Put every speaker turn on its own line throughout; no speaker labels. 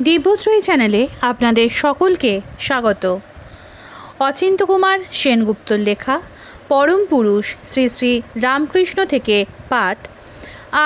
দিব্যশ্রী চ্যানেলে আপনাদের সকলকে স্বাগত। অচিন্ত কুমার সেনগুপ্তর লেখা পরম পুরুষ শ্রী শ্রী রামকৃষ্ণ থেকে পাঠ,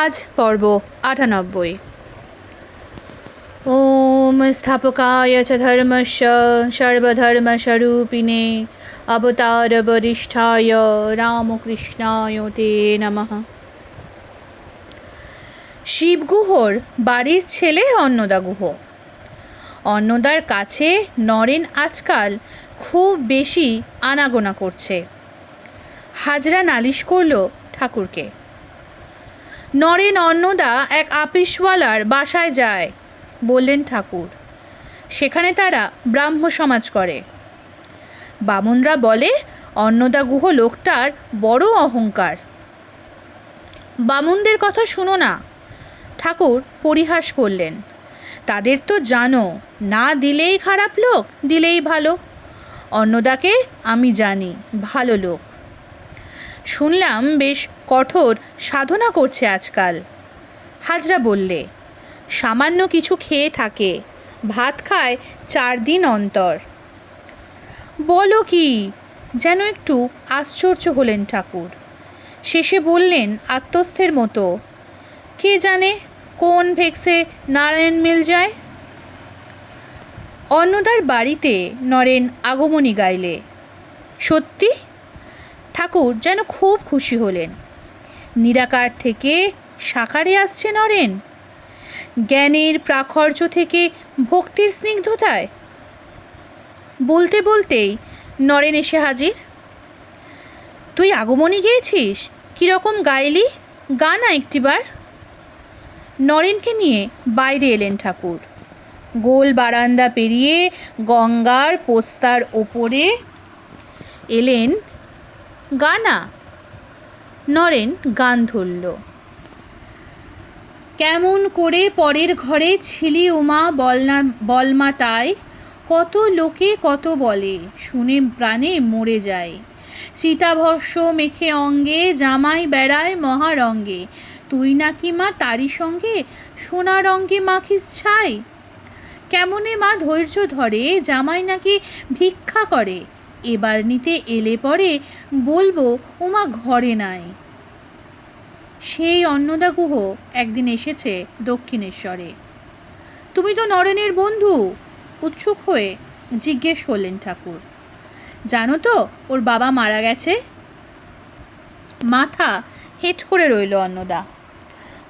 আজ পর্ব ৯৮। ওম স্থাপকায় চ ধর্মস্য সর্বধর্মস্বরূপিণে অবতারবরিষ্ঠায় রামকৃষ্ণায় তে নমঃ। শিবগুহর বাড়ির ছেলে অন্নদা গুহ। অন্নদার কাছে নরেন আজকাল খুব বেশি আনাগোনা করছে। হাজরা নালিশ করল ঠাকুরকে। নরেন অন্নদা এক আপিসওয়ালার বাসায় যায় বললেন ঠাকুর। সেখানে তারা ব্রাহ্ম সমাজ করে। বামুনরা বলে অন্নদা গুহ লোকটার বড় অহংকার। বামুনদের কথা শুনো না। ঠাকুর পরিহাস করলেন। তাদের তো জানো, না দিলেই খারাপ লোক, দিলেই ভালো। অন্নদাকে আমি জানি, ভালো লোক। শুনলাম বেশ কঠোর সাধনা করছে আজকাল। হাজরা বললে, সামান্য কিছু খেয়ে থাকে, ভাত খায় 4 দিন অন্তর। বলো কি? যেন একটু আশ্চর্য হলেন ঠাকুর। শেষে বললেন আত্মস্থের মতো, কে জানে কোন ভেক্সে নারায়ণ মিল যায়। অন্নদার বাড়িতে নরেন আগমনী গাইলে। সত্যি? ঠাকুর যেন খুব খুশি হলেন। নিরাকার থেকে সাকারে আসছে নরেন, জ্ঞানের প্রাখর্য থেকে ভক্তির স্নিগ্ধতায়। বলতে বলতেই নরেন এসে হাজির। তুই আগমনী গেয়েছিস? কীরকম গাইলি? গা না একটিবার। নরেনকে নিয়ে বাইরে এলেন ঠাকুর। গোল বারান্দা পেরিয়ে গঙ্গার পোস্তার ওপরে এলেন। গানা। নরেন গান ধরল। কেমন করে পরের ঘরে ছিলি ওমা বলমা তাই, কত লোকে কত বলে, শুনে প্রাণে মরে যায়। চিতাভস্য মেখে অঙ্গে জামাই বেড়ায় মহারঙ্গে, তুই নাকি মা তারি সঙ্গে সোনা রঙ্গে মাখিস ছাই। কেমনে মা ধৈর্য ধরে, জামাই নাকি ভিক্ষা করে, এবার নিতে এলে পরে বলবো ওমা ঘরে নাই। সেই অন্নদা গুহ একদিন এসেছে দক্ষিণেশ্বরে। তুমি তো নরেনের বন্ধু? উৎসুক হয়ে জিজ্ঞেস করলেন ঠাকুর। জানো তো ওর বাবা মারা গেছে? মাথা হেঁট করে রইল অন্নদা।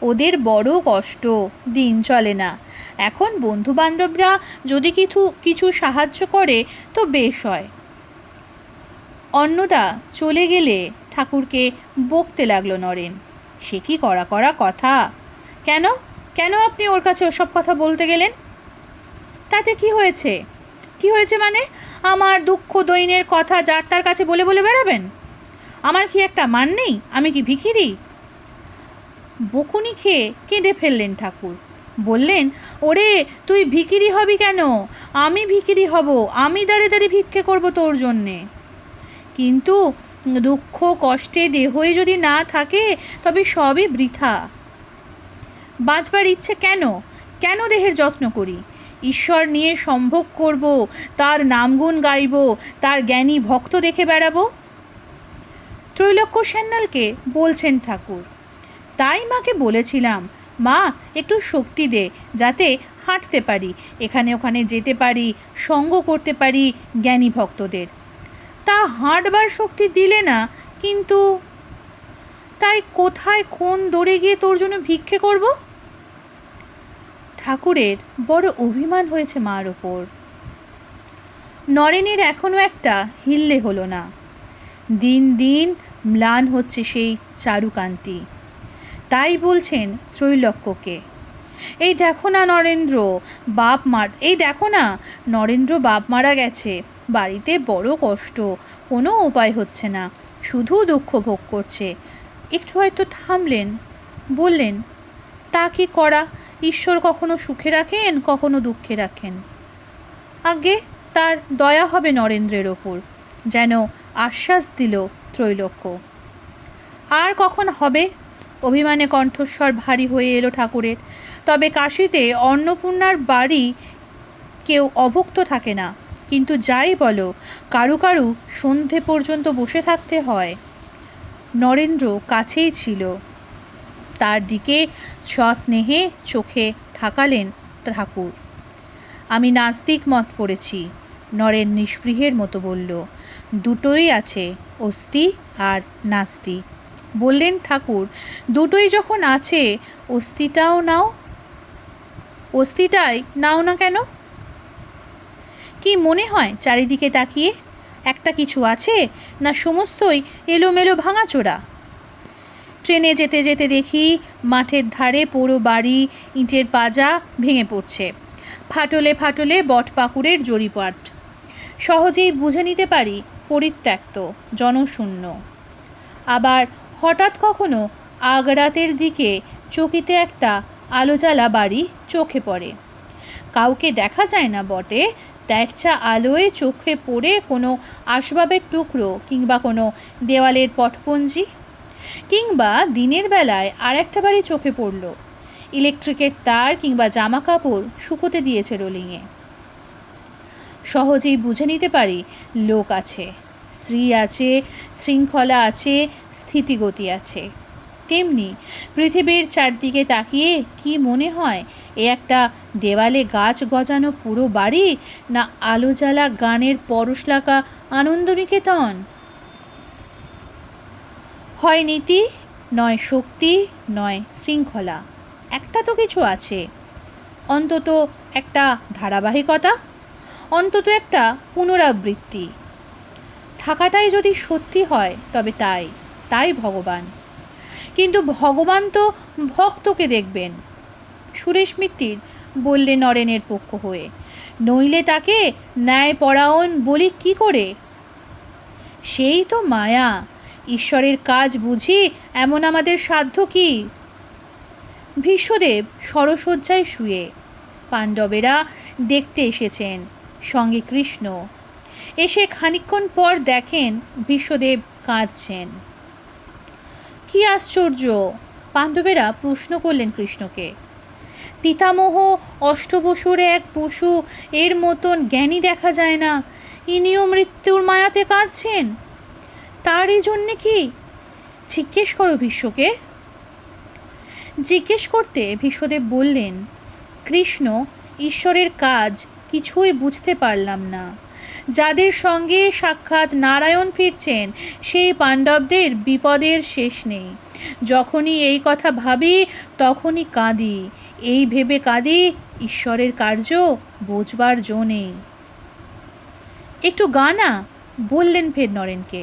ওদের বড় কষ্ট, দিন চলে না। এখন বন্ধু বান্ধবরা যদি কিছু সাহায্য করে তো বেশ হয়। অন্নদা চলে গেলে ঠাকুরকে বকতে লাগলো নরেন। সে কি কড়া কড়া কথা! কেন কেন আপনি ওর কাছে ওসব কথা বলতে গেলেন? তাতে কি হয়েছে? কি হয়েছে মানে? আমার দুঃখ দৈন্যের কথা যার তার কাছে বলে বলে বেড়াবেন? আমার কি একটা মান নেই? আমি কি ভিখিরি? বকুনি খেয়ে কেঁদে ফেললেন ঠাকুর। বললেন, ওরে তুই ভিখিরি হবি কেন? আমি ভিখিরি হব, আমি দাঁড়ে দাঁড়িয়ে ভিক্ষে করব তোর জন্যে। কিন্তু দুঃখ কষ্টে দেহই যদি না থাকে তবে সবই বৃথা। বাঁচবার ইচ্ছে কেন? কেন দেহের যত্ন করি? ঈশ্বর নিয়ে সম্ভোগ করব, তার নামগুণ গাইব, তার জ্ঞানী ভক্ত দেখে বেড়াবো। ত্রৈলোক্য সান্যালকে বলছেন ঠাকুর। তাই মাকে বলেছিলাম, মা একটু শক্তি দে, যাতে হাঁটতে পারি, এখানে ওখানে যেতে পারি, সঙ্গ করতে পারি জ্ঞানী ভক্তদের। তা হাঁটবার শক্তি দিলে না, কিন্তু তাই কোথায় কোন দৌড়ে গিয়ে তোর জন্য ভিক্ষে করব? ঠাকুরের বড় অভিমান হয়েছে মার ওপর। নরেনের এখনো একটা হিল্লে হলো না। দিন দিন ম্লান হচ্ছে সেই চারুকান্তি। তাই বলছেন ত্রৈলোক্যকে, এই দেখো না নরেন্দ্র বাপ মারা গেছে, বাড়িতে বড় কষ্ট, কোনো উপায় হচ্ছে না, শুধু দুঃখ ভোগ করছে। একটু হয়তো থামলেন, বললেন, তা কি করা? ঈশ্বর কখনো সুখে রাখেন, কখনো দুঃখে রাখেন। আগে তার দয়া হবে নরেন্দ্রের ওপর, যেন আশ্বাস দিল ত্রৈলোক্য। আর কখন হবে? অভিমানে কণ্ঠস্বর ভারী হয়ে এলো ঠাকুরের। তবে কাশীতে অন্নপূর্ণার বাড়ি কেউ অভুক্ত থাকে না, কিন্তু যাই বলো কারু কারু সন্ধে পর্যন্ত বসে থাকতে হয়। নরেন্দ্র কাছেই ছিল, তার দিকে সস্নেহে চোখে তাকালেন ঠাকুর। আমি নাস্তিক মত পড়েছি, নরেন নিস্পৃহের মতো বলল। দুটোই আছে, অস্তি আর নাস্তি। বললেন ঠাকুর, দুটোই যখন আছে অস্তিটাও নাও। অস্তিটাই নাও না কেন? কি মনে হয় চারিদিকে তাকিয়ে? একটা কিছু আছে, না সমস্তই এলোমেলো ভাঙাচোরা? ট্রেনে যেতে যেতে দেখি মাঠের ধারে পোড়ো বাড়ি, ইটের পাজা ভেঙে পড়ছে, ফাটলে ফাটলে বটপাকুড়ের জরিপাট। সহজেই বুঝে নিতে পারি পরিত্যক্ত, জনশূন্য। আবার হঠাৎ কখনো আগরাতের দিকে চকিতে একটা আলোজ্বালা বাড়ি চোখে পড়ে। কাউকে দেখা যায় না বটে, তেরছা আলোয় চোখে পড়ে কোনো আসবাবের টুকরো কিংবা কোনো দেওয়ালের পটপঞ্জি। কিংবা দিনের বেলায় আর একটা বাড়ি চোখে পড়ল, ইলেকট্রিকের তার কিংবা জামা কাপড় শুকোতে দিয়েছে রোলিংয়ে। সহজেই বুঝে নিতে পারি লোক আছে, স্ত্রী আছে, শৃঙ্খলা আছে, স্থিতিগতি আছে। তেমনি পৃথিবীর চারদিকে তাকিয়ে কি মনে হয় এ একটা দেওয়ালে গাছ গজানো পুরো বাড়ি, না আলো জ্বালা গানের পরশ লাগা আনন্দনিকেতন? হয় নীতি, নয় শক্তি, নয় শৃঙ্খলা, একটা তো কিছু আছে। অন্তত একটা ধারাবাহিকতা, অন্তত একটা পুনরাবৃত্তি। থাকাটাই যদি সত্যি হয় তবে তাই ভগবান। কিন্তু ভগবান তো ভক্তকে দেখবেন। সুরেশ মিত্তির বললে নরেনের পক্ষ হয়ে, নইলে তাকে ন্যায়পরায়ণ বলি কি করে? সেই তো মায়া, ঈশ্বরের কাজ বুঝি এমন আমাদের সাধ্য কি? ভীষ্মদেব সরসজ্জায় শুয়ে, পাণ্ডবেরা দেখতে এসেছেন, সঙ্গে কৃষ্ণ। এসে খানিকক্ষণ পর দেখেন ভীষ্মদেব কাঁদছেন। কি আশ্চর্য! পাণ্ডবেরা প্রশ্ন করলেন কৃষ্ণকে। পিতামহ অষ্টবসুরে এক পশু এর মতন জ্ঞানী দেখা যায় না, ইনিও মৃত্যুর মায়াতে কাঁদছেন। তারই জন্যে কি? জিজ্ঞেস করো ভীষ্মকে। জিজ্ঞেস করতে ভীষ্মদেব বললেন, কৃষ্ণ, ঈশ্বরের কাজ কিছুই বুঝতে পারলাম না। যাদের সঙ্গে সাক্ষাৎ নারায়ণ ফিরছেন সেই পাণ্ডবদের বিপদের শেষ নেই। যখনই এই কথা ভাবি তখনই কাঁদি, এই ভেবে কাঁদি ঈশ্বরের কার্য বোঝবার জো নেই। একটু গানা, বললেন ফের নরেনকে।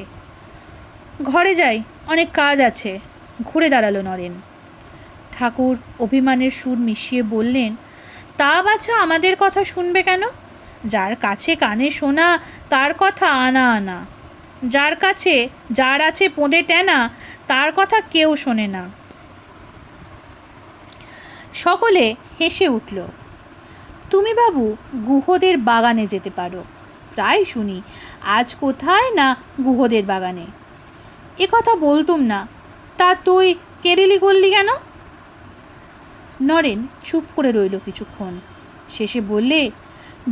ঘরে যাই, অনেক কাজ আছে। ঘুরে দাঁড়ালো নরেন। ঠাকুর অভিমানের সুর মিশিয়ে বললেন, তা বাছা আমাদের কথা শুনবে কেন? যার কাছে কানে শোনা তার কথা আনা আনা, যার আছে পোঁদে টেনা তার কথা কেউ শোনে না। সকলে হেসে উঠল। তুমি বাবু গুহদের বাগানে যেতে পারো, প্রায় শুনি আজ কোথায় না গুহদের বাগানে। এ কথা বলতুম না, তা তুই কেরেলি করলি কেন? নরেন চুপ করে রইল কিছুক্ষণ, শেষে বললে,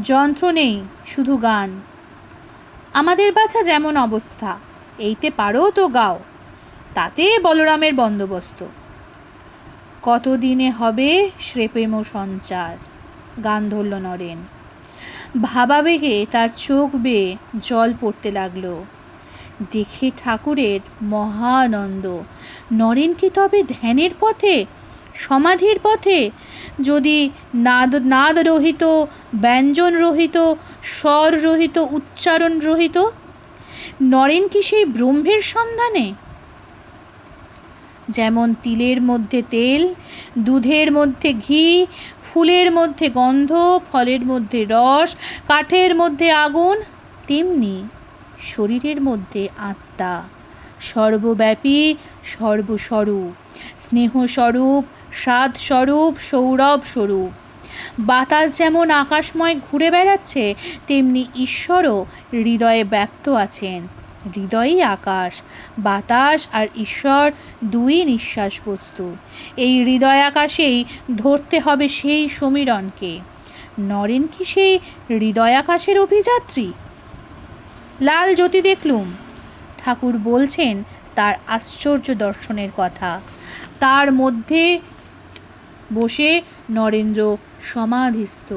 যন্ত্র নেই, শুধু গান। আমাদের বাছা যেমন অবস্থা, এইতে পারো তো গাও, তাতে বলরামের বন্দোবস্ত। কতদিনে হবে শ্রেপ্রেম সঞ্চার। গান ধরল নরেন। ভাবাবেগে তার চোখ বেয়ে জল পড়তে লাগলো। দেখে ঠাকুরের মহানন্দ। নরেন কি তবে ধ্যানের পথে, সমাধির পথে? যদি নাদ রহিত, ব্যঞ্জন রহিত, স্বর রহিত, উচ্চারণ রহিত, নরেন কি সেই ব্রহ্মের সন্ধানে? যেমন তিলের মধ্যে তেল, দুধের মধ্যে ঘি, ফুলের মধ্যে গন্ধ, ফলের মধ্যে রস, কাঠের মধ্যে আগুন, তেমনি শরীরের মধ্যে আত্মা, সর্বব্যাপী, সর্বস্বরূপ, স্নেহস্বরূপ, স্বাদস্বরূপ, সৌরভ স্বরূপ। বাতাস যেমন আকাশময় ঘুরে বেড়াচ্ছে, তেমনি ঈশ্বরও হৃদয়ে ব্যপ্ত আছেন, হৃদয়ই আকাশ, বাতাস আর ঈশ্বর দুই নিঃশ্বাস বস্তু। এই হৃদয় আকাশেই ধরতে হবে সেই সমীরণকে। নরেন কি সেই হৃদয় আকাশের অভিযাত্রী? লাল জ্যোতি দেখলুম। ঠাকুর বলছেন তার আশ্চর্য দর্শনের কথা। তার মধ্যে বসে নরেন্দ্র সমাধিস্থ।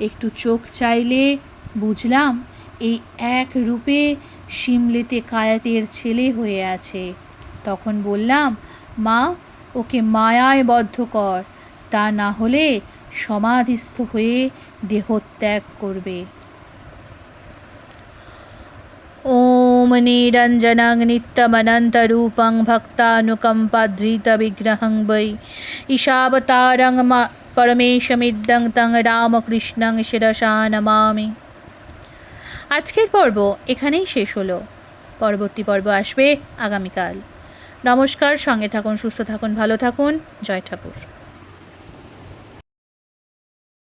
একটু চোখ চাইলে বুঝলাম এই এক রূপে সিমলেতে কায়াতের ছেলে হয়ে আছে। তখন বললাম, মা, ওকে মায়ায় বদ্ধ কর, তা না হলে সমাধিস্থ হয়ে দেহত্যাগ করবে। ওম নিরঞ্জনং নিত্যমনন্তরূপং ভক্তানুকম্পাধৃতবিগ্রহং বৈ ঈশাবতারং পরমেশমিড্ডং তং রামকৃষ্ণং শিরসা নমামি। আজকের পর্ব এখানেই শেষ হলো। পরবর্তী পর্ব আসবে আগামীকাল। নমস্কার, সঙ্গে থাকুন, সুস্থ থাকুন, ভালো থাকুন। জয় ঠাকুর।